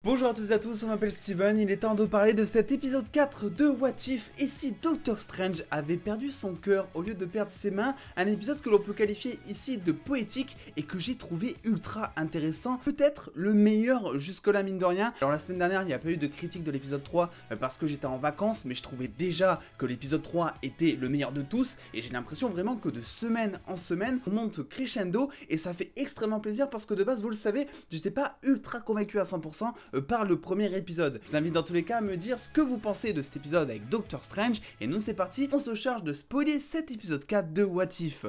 Bonjour à tous et à tous, on m'appelle Steven, il est temps de parler de cet épisode 4 de What If, et si Doctor Strange avait perdu son cœur au lieu de perdre ses mains, un épisode que l'on peut qualifier ici de poétique et que j'ai trouvé ultra intéressant, peut-être le meilleur jusque-là mine de rien. Alors la semaine dernière il n'y a pas eu de critique de l'épisode 3 parce que j'étais en vacances, mais je trouvais déjà que l'épisode 3 était le meilleur de tous, et j'ai l'impression vraiment que de semaine en semaine on monte crescendo, et ça fait extrêmement plaisir parce que de base vous le savez, j'étais pas ultra convaincu à 100% par le premier épisode. Je vous invite dans tous les cas à me dire ce que vous pensez de cet épisode avec Doctor Strange, et nous c'est parti, on se charge de spoiler cet épisode 4 de What If.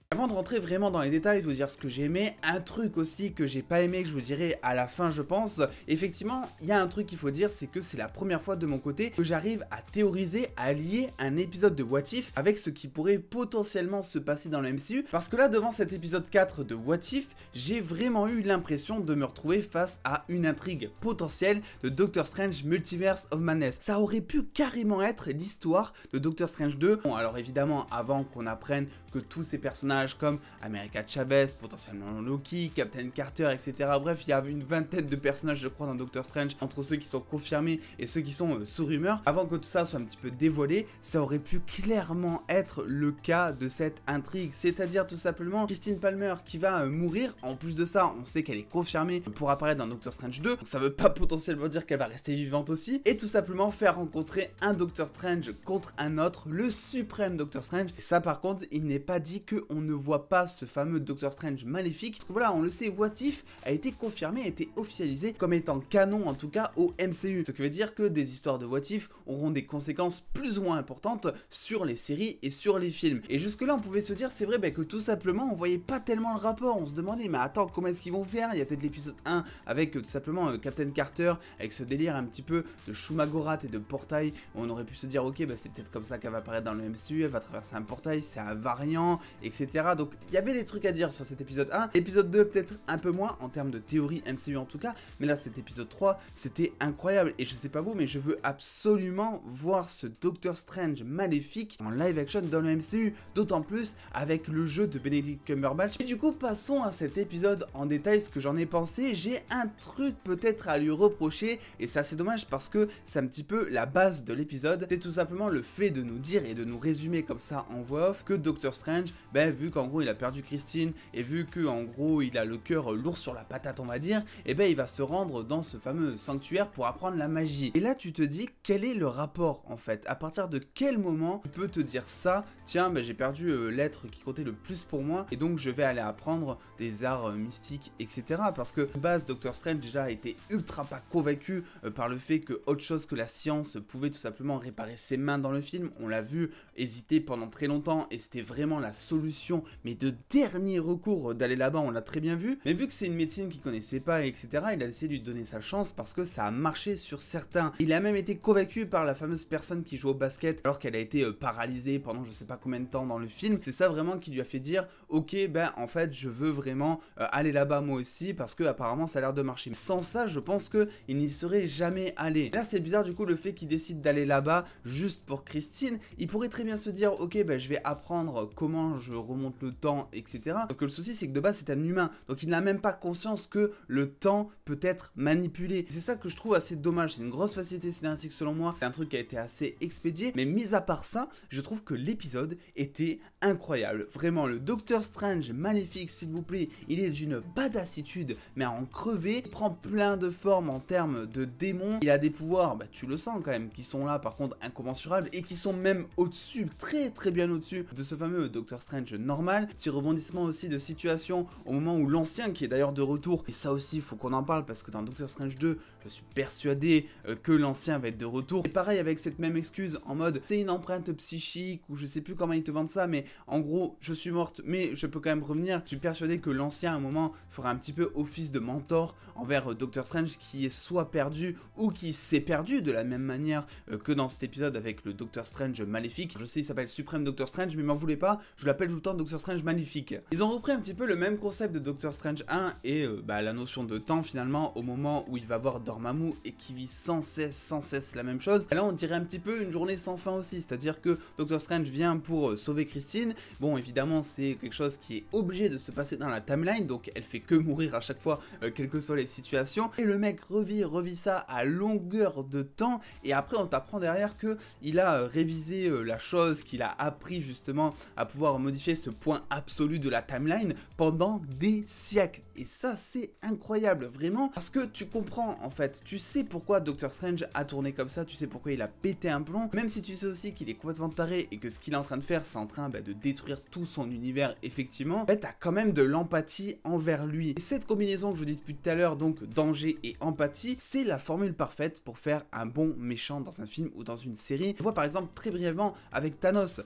Avant de rentrer vraiment dans les détails, de vous dire ce que j'ai aimé, un truc aussi que j'ai pas aimé, que je vous dirai à la fin je pense, effectivement, il y a un truc qu'il faut dire, c'est que c'est la première fois de mon côté que j'arrive à théoriser, à lier un épisode de What If avec ce qui pourrait potentiellement se passer dans le MCU, parce que là, devant cet épisode 4 de What If, j'ai vraiment eu l'impression de me retrouver face à une intrigue potentielle de Doctor Strange Multiverse of Madness. Ça aurait pu carrément être l'histoire de Doctor Strange 2. Bon, alors évidemment, avant qu'on apprenne que tous ces personnages comme America Chavez, potentiellement Loki, Captain Carter, etc. Bref, il y a une vingtaine de personnages je crois dans Doctor Strange, entre ceux qui sont confirmés et ceux qui sont sous rumeur. Avant que tout ça soit un petit peu dévoilé, ça aurait pu clairement être le cas de cette intrigue, c'est-à-dire tout simplement Christine Palmer qui va mourir. En plus de ça, on sait qu'elle est confirmée pour apparaître dans Doctor Strange 2, donc ça veut pas potentiellement dire qu'elle va rester vivante aussi, et tout simplement faire rencontrer un Doctor Strange contre un autre, le suprême Doctor Strange. Et ça par contre, il n'est pas dit qu'on ne voit pas ce fameux Doctor Strange maléfique, parce que voilà, on le sait, What If a été confirmé, a été officialisé comme étant canon en tout cas au MCU, ce qui veut dire que des histoires de What If auront des conséquences plus ou moins importantes sur les séries et sur les films. Et jusque là on pouvait se dire, c'est vrai que tout simplement on voyait pas tellement le rapport, on se demandait mais attends, comment est-ce qu'ils vont faire? Il y a peut-être l'épisode 1 avec tout simplement Captain Carter, avec ce délire un petit peu de Shumagorath et de portail, où on aurait pu se dire ok, c'est peut-être comme ça qu'elle va apparaître dans le MCU, elle va traverser un portail, c'est un variant, etc. Donc il y avait des trucs à dire sur cet épisode 1, épisode 2 peut-être un peu moins en termes de théorie MCU en tout cas, mais là cet épisode 3 c'était incroyable, et je sais pas vous mais je veux absolument voir ce Doctor Strange maléfique en live action dans le MCU, d'autant plus avec le jeu de Benedict Cumberbatch. Et du coup passons à cet épisode en détail, ce que j'en ai pensé. J'ai un truc peut-être à lui reprocher, et c'est assez dommage parce que c'est un petit peu la base de l'épisode, c'est tout simplement le fait de nous dire et de nous résumer comme ça en voix off que Doctor Strange, vu qu'en gros il a perdu Christine, et vu que en gros il a le cœur lourd sur la patate on va dire, et il va se rendre dans ce fameux sanctuaire pour apprendre la magie. Et là tu te dis, quel est le rapport en fait? À partir de quel moment tu peux te dire ça, tiens j'ai perdu l'être qui comptait le plus pour moi, et donc je vais aller apprendre des arts mystiques, etc. Parce que de base Doctor Strange déjà était ultra pas convaincu par le fait que autre chose que la science pouvait tout simplement réparer ses mains dans le film. On l'a vu hésiter pendant très longtemps, et c'était vraiment la solution mais de dernier recours d'aller là-bas, on l'a très bien vu. Mais vu que c'est une médecine qu'il connaissait pas, etc., il a décidé de lui donner sa chance parce que ça a marché sur certains. Il a même été convaincu par la fameuse personne qui joue au basket alors qu'elle a été paralysée pendant je sais pas combien de temps dans le film. C'est ça vraiment qui lui a fait dire ok en fait je veux vraiment aller là-bas moi aussi, parce que apparemment ça a l'air de marcher. Sans ça je pense que il n'y serait jamais allé. Là c'est bizarre du coup le fait qu'il décide d'aller là-bas juste pour Christine. Il pourrait très bien se dire ok je vais apprendre comment je remonte le temps, etc. Donc le souci c'est que de base c'est un humain, donc il n'a même pas conscience que le temps peut être manipulé. C'est ça que je trouve assez dommage, c'est une grosse facilité scénaristique selon moi, c'est un truc qui a été assez expédié, mais mis à part ça, je trouve que l'épisode était incroyable. Vraiment, le Doctor Strange maléfique s'il vous plaît, il est d'une badassitude, mais à en crever, il prend plein de formes en termes de démons, il a des pouvoirs, tu le sens quand même, qui sont là par contre incommensurables, et qui sont même au-dessus, très très bien au-dessus de ce fameux Doctor Strange normal. Petit rebondissement aussi de situation au moment où l'ancien, qui est d'ailleurs de retour, et ça aussi il faut qu'on en parle parce que dans Doctor Strange 2 je suis persuadé que l'ancien va être de retour, et pareil avec cette même excuse en mode c'est une empreinte psychique, ou je sais plus comment ils te vendent ça, mais en gros je suis morte mais je peux quand même revenir. Je suis persuadé que l'ancien à un moment fera un petit peu office de mentor envers Doctor Strange, qui est soit perdu ou qui s'est perdu de la même manière que dans cet épisode avec le Doctor Strange maléfique. Je sais il s'appelle Suprême Doctor Strange, mais m'en voulez pas, je l'appelle tout le temps Doctor Doctor Strange Maléfique. Ils ont repris un petit peu le même concept de Doctor Strange 1 et la notion de temps finalement au moment où il va voir Dormammu et qui vit sans cesse la même chose. Et là on dirait un petit peu une journée sans fin aussi, c'est-à-dire que Doctor Strange vient pour sauver Christine. Bon évidemment c'est quelque chose qui est obligé de se passer dans la timeline, donc elle fait que mourir à chaque fois, quelles que soient les situations. Et le mec revit ça à longueur de temps et après on t'apprend derrière que il a révisé la chose, qu'il a appris justement à pouvoir modifier ce point absolu de la timeline pendant des siècles. Et ça c'est incroyable vraiment parce que tu comprends en fait, tu sais pourquoi Doctor Strange a tourné comme ça, tu sais pourquoi il a pété un plomb, même si tu sais aussi qu'il est complètement taré et que ce qu'il est en train de faire c'est en train de détruire tout son univers effectivement, t'as quand même de l'empathie envers lui. Et cette combinaison que je vous dis depuis tout à l'heure, donc danger et empathie, c'est la formule parfaite pour faire un bon méchant dans un film ou dans une série. On voit par exemple très brièvement avec Thanos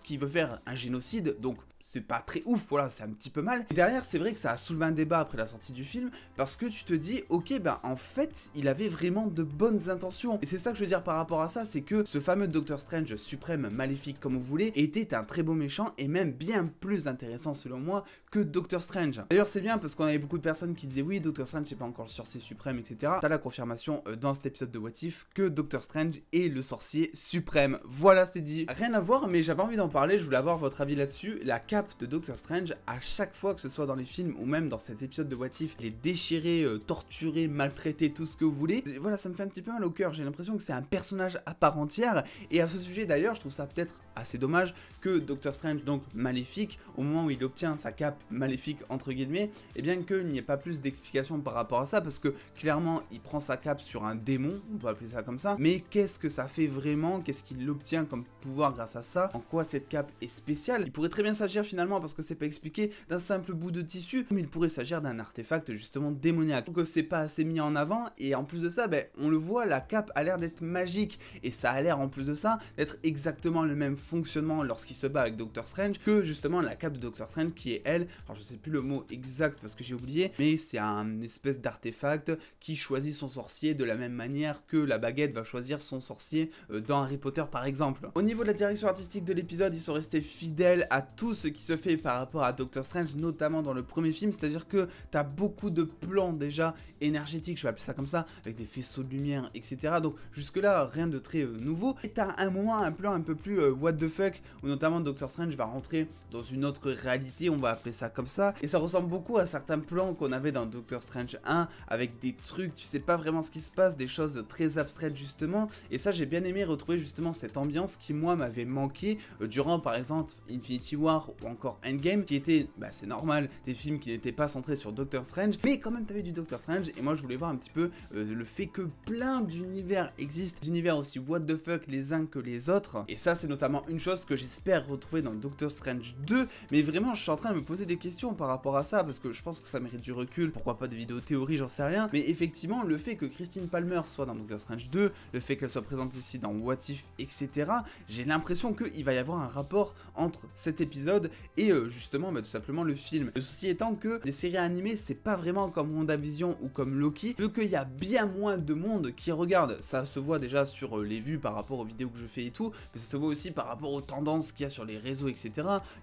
qui veut faire un génocide, donc c'est pas très ouf, voilà, c'est un petit peu mal. Et derrière, c'est vrai que ça a soulevé un débat après la sortie du film, parce que tu te dis, ok, en fait, il avait vraiment de bonnes intentions. Et c'est ça que je veux dire par rapport à ça, c'est que ce fameux Doctor Strange suprême, maléfique, comme vous voulez, était un très beau méchant, et même bien plus intéressant selon moi que Doctor Strange. D'ailleurs, c'est bien, parce qu'on avait beaucoup de personnes qui disaient, oui, Doctor Strange, c'est pas encore le sorcier suprême, etc. T'as la confirmation dans cet épisode de What If que Doctor Strange est le sorcier suprême. Voilà, c'est dit. Rien à voir, mais j'avais envie d'en parler, je voulais avoir votre avis là-dessus. La cape de Doctor Strange, à chaque fois que ce soit dans les films ou même dans cet épisode de What If, elle est déchirée, torturée, maltraitée, tout ce que vous voulez. Et voilà, ça me fait un petit peu mal au cœur, j'ai l'impression que c'est un personnage à part entière. Et à ce sujet d'ailleurs, je trouve ça peut-être assez dommage que Doctor Strange, donc maléfique, au moment où il obtient sa cape maléfique entre guillemets, et bien qu'il n'y ait pas plus d'explications par rapport à ça, parce que clairement il prend sa cape sur un démon, on peut appeler ça comme ça, mais qu'est-ce que ça fait vraiment, qu'est-ce qu'il obtient comme pouvoir grâce à ça, en quoi cette cape est spéciale. Il pourrait très bien s'agir finalement, parce que c'est pas expliqué, d'un simple bout de tissu, comme il pourrait s'agir d'un artefact justement démoniaque. Donc c'est pas assez mis en avant, et en plus de ça, on le voit, la cape a l'air d'être magique, et ça a l'air en plus de ça d'être exactement le même fonctionnement lorsqu'il se bat avec Doctor Strange que justement la cape de Doctor Strange qui est elle, alors je sais plus le mot exact parce que j'ai oublié, mais c'est un espèce d'artefact qui choisit son sorcier de la même manière que la baguette va choisir son sorcier dans Harry Potter par exemple. Au niveau de la direction artistique de l'épisode, ils sont restés fidèles à tout ce qui se fait par rapport à Doctor Strange, notamment dans le premier film, c'est-à-dire que t'as beaucoup de plans déjà énergétiques, je vais appeler ça comme ça, avec des faisceaux de lumière, etc. Donc jusque là, rien de très nouveau. Et t'as un moment, un plan un peu plus what the fuck, où notamment Doctor Strange va rentrer dans une autre réalité, on va appeler ça comme ça, et ça ressemble beaucoup à certains plans qu'on avait dans Doctor Strange 1, avec des trucs, tu sais pas vraiment ce qui se passe, des choses très abstraites justement, et ça j'ai bien aimé retrouver justement cette ambiance qui moi m'avait manqué durant par exemple Infinity War ou encore Endgame, qui étaient, c'est normal, des films qui n'étaient pas centrés sur Doctor Strange, mais quand même t'avais du Doctor Strange, et moi je voulais voir un petit peu le fait que plein d'univers existent, des univers aussi what the fuck les uns que les autres, et ça c'est notamment une chose que j'espère retrouver dans Doctor Strange 2, mais vraiment je suis en train de me poser des questions par rapport à ça, parce que je pense que ça mérite du recul, pourquoi pas des vidéos théories, j'en sais rien, mais effectivement le fait que Christine Palmer soit dans Doctor Strange 2, le fait qu'elle soit présente ici dans What If, etc., j'ai l'impression qu'il va y avoir un rapport entre cet épisode et justement tout simplement le film. Le souci étant que les séries animées c'est pas vraiment comme WandaVision ou comme Loki, vu qu'il y a bien moins de monde qui regarde, ça se voit déjà sur les vues par rapport aux vidéos que je fais et tout, mais ça se voit aussi par rapport aux tendances qu'il y a sur les réseaux, etc.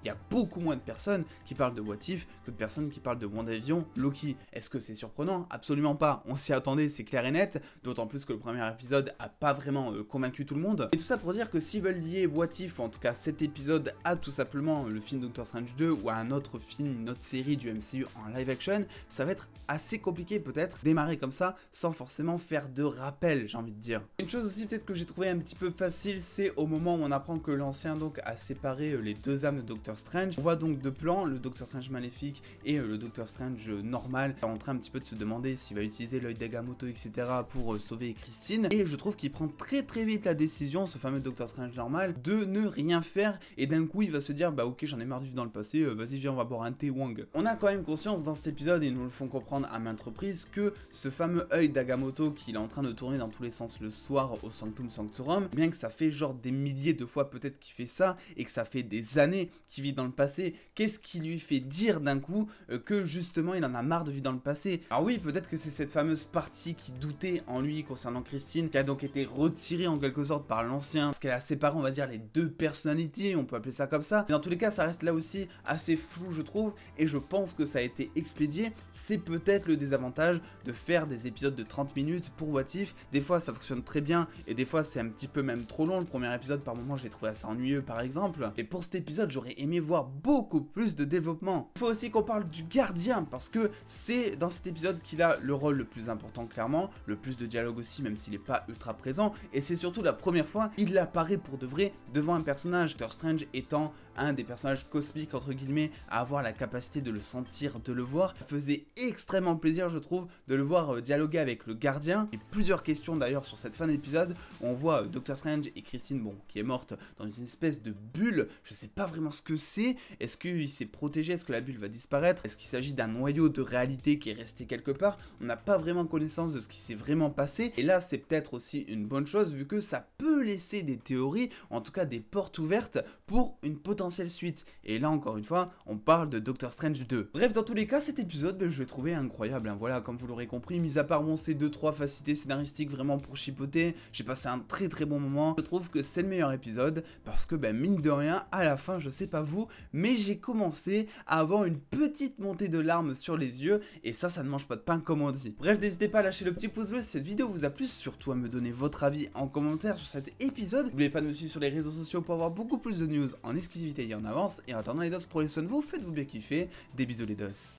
Il y a beaucoup moins de personnes qui parlent de What If que de personnes qui parlent de WandaVision, Loki. Est-ce que c'est surprenant? Absolument pas. On s'y attendait, c'est clair et net, d'autant plus que le premier épisode a pas vraiment convaincu tout le monde. Et tout ça pour dire que s'ils veulent lier What If, ou en tout cas cet épisode, à tout simplement le film Doctor Strange 2 ou à un autre film, une autre série du MCU en live action, ça va être assez compliqué peut-être démarrer comme ça sans forcément faire de rappel, j'ai envie de dire. Une chose aussi peut-être que j'ai trouvé un petit peu facile, c'est au moment où on apprend que l'ancien donc a séparé les deux âmes de Doctor Strange. On voit donc deux plans, le Doctor Strange maléfique et le Doctor Strange normal. On est en train un petit peu de se demander s'il va utiliser l'œil d'Agamotto, etc. pour sauver Christine. Et je trouve qu'il prend très vite la décision, ce fameux Doctor Strange normal, de ne rien faire. Et d'un coup, il va se dire, bah ok, j'en ai marre de vivre dans le passé, vas-y, viens, on va boire un thé Wang. On a quand même conscience dans cet épisode, et ils nous le font comprendre à maintes reprises, que ce fameux œil d'Agamotto qu'il est en train de tourner dans tous les sens le soir au Sanctum Sanctorum, bien que ça fait genre des milliers de fois peut-être qu'il fait ça, et que ça fait des années qu'il vit dans le passé, qu'est-ce qui lui fait dire d'un coup que justement il en a marre de vivre dans le passé? Alors oui, peut-être que c'est cette fameuse partie qui doutait en lui concernant Christine, qui a donc été retirée en quelque sorte par l'ancien, parce qu'elle a séparé, on va dire, les deux personnalités, on peut appeler ça comme ça, mais dans tous les cas, ça reste reste là aussi assez flou je trouve, et je pense que ça a été expédié. C'est peut-être le désavantage de faire des épisodes de 30 minutes pour What If. Des fois ça fonctionne très bien, et des fois c'est un petit peu même trop long. Le premier épisode par moment je l'ai trouvé assez ennuyeux par exemple, et pour cet épisode j'aurais aimé voir beaucoup plus de développement. Il faut aussi qu'on parle du gardien, parce que c'est dans cet épisode qu'il a le rôle le plus important clairement, le plus de dialogue aussi même s'il n'est pas ultra présent, et c'est surtout la première fois il apparaît pour de vrai devant un personnage, Doctor Strange étant un des personnages cosmiques entre guillemets à avoir la capacité de le sentir, de le voir. Ça faisait extrêmement plaisir je trouve de le voir dialoguer avec le gardien. Et plusieurs questions d'ailleurs sur cette fin d'épisode où on voit Doctor Strange et Christine, bon, qui est morte dans une espèce de bulle. Je sais pas vraiment ce que c'est. Est-ce qu'il s'est protégé? Est-ce que la bulle va disparaître? Est-ce qu'il s'agit d'un noyau de réalité qui est resté quelque part? On n'a pas vraiment connaissance de ce qui s'est vraiment passé, et là c'est peut-être aussi une bonne chose vu que ça peut laisser des théories, en tout cas des portes ouvertes pour une potentielle suite. Et là encore une fois on parle de Doctor Strange 2. Bref, dans tous les cas cet épisode je l'ai trouvé incroyable, hein. Voilà, comme vous l'aurez compris, mis à part bon ces 2-3 facilités scénaristiques vraiment pour chipoter, j'ai passé un très bon moment. Je trouve que c'est le meilleur épisode parce que mine de rien à la fin, je sais pas vous, mais j'ai commencé à avoir une petite montée de larmes sur les yeux, et ça ne mange pas de pain comme on dit. Bref, n'hésitez pas à lâcher le petit pouce bleu si cette vidéo vous a plu, surtout à me donner votre avis en commentaire sur cet épisode. N'oubliez pas de me suivre sur les réseaux sociaux pour avoir beaucoup plus de news en exclusivité et en avance, et en attendant les dos, prenez soin de vous, faites-vous bien kiffer, des bisous les dos.